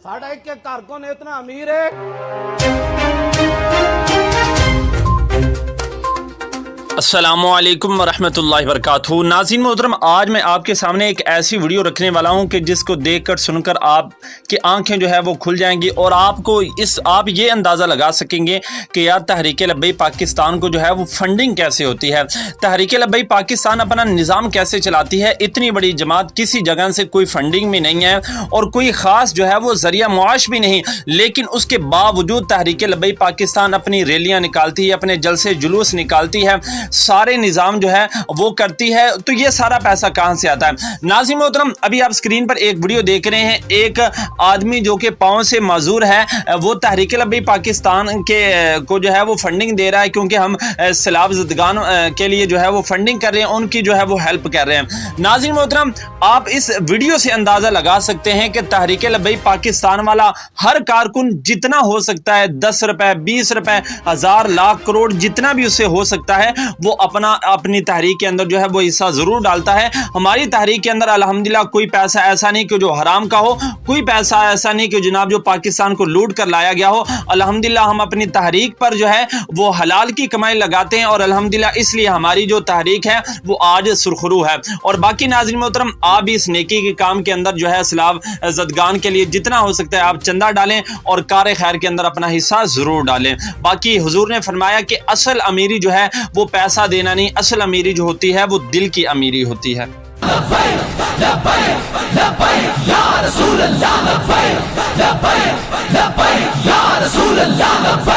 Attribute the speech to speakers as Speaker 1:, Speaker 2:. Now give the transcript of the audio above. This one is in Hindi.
Speaker 1: साढ़ा एक के घर कौन इतना अमीर है।
Speaker 2: अस्सलामुअलैकुम वरहमतुल्लाहि वबरकातुहू। नाज़रीन मोहतरम, आज मैं आपके सामने एक ऐसी वीडियो रखने वाला हूं कि जिसको देखकर सुनकर आपकी आंखें जो है वो खुल जाएंगी और आप ये अंदाज़ा लगा सकेंगे कि यार तहरीक लब्बैक पाकिस्तान को जो है वो फंडिंग कैसे होती है, तहरीक लब्बैक पाकिस्तान अपना निज़ाम कैसे चलाती है। इतनी बड़ी जमात किसी जगह से कोई फंडिंग भी नहीं है और कोई ख़ास जो है वो ज़रिया मुआश भी नहीं, लेकिन उसके बावजूद तहरीक लब्बैक पाकिस्तान अपनी रैलियाँ निकालती है, अपने जलसे जुलूस निकालती है, सारे निज़ाम जो है वो करती है। तो ये सारा पैसा कहां से आता है? नाज़रीन मोहतरम, अभी आप स्क्रीन पर एक वीडियो देख रहे हैं। एक आदमी जो कि पाँव से माजूर है वो तहरीक लब्बैक पाकिस्तान के को जो है वो फंडिंग दे रहा है, क्योंकि हम सैलाब ज़दगान के लिए जो है वो फंडिंग कर रहे हैं, उनकी जो है वो हेल्प कर रहे हैं। नाज़रीन मोहतरम, आप इस वीडियो से अंदाज़ा लगा सकते हैं कि तहरीक लब्बैक पाकिस्तान वाला हर कारकुन जितना हो सकता है 10 रुपए 20 रुपए 1000 लाख करोड़ जितना भी उससे हो सकता है वो अपनी तहरीक के अंदर जो है वो हिस्सा जरूर डालता है। हमारी तहरीक के अंदर अल्हम्दुलिल्लाह कोई पैसा ऐसा नहीं कि जो हराम का हो, कोई पैसा ऐसा नहीं कि जनाब जो पाकिस्तान को लूट कर लाया गया हो। अल्हम्दुलिल्लाह हम अपनी तहरीक पर जो है वो हलाल की कमाई लगाते हैं और अल्हम्दुलिल्लाह इसलिए हमारी जो तहरीक है वो आज सुरखरू है। और बाकी नाज़रीन मोहतरम, आप भी इस नेकी के काम के अंदर जो है सैलाब ज़दगान के लिए जितना हो सकता है आप चंदा डालें और कार खैर के अंदर अपना हिस्सा जरूर डालें। बाकी हुजूर ने फरमाया कि असल अमीरी जो है वो पैसा देना नहीं, असल अमीरी जो होती है वो दिल की अमीरी होती है।
Speaker 3: लब्बैक लब्बैक लब्बैक या रसूल अल्लाह, लब्बैक लब्बैक लब्बैक या रसूल अल्लाह, लब्बैक।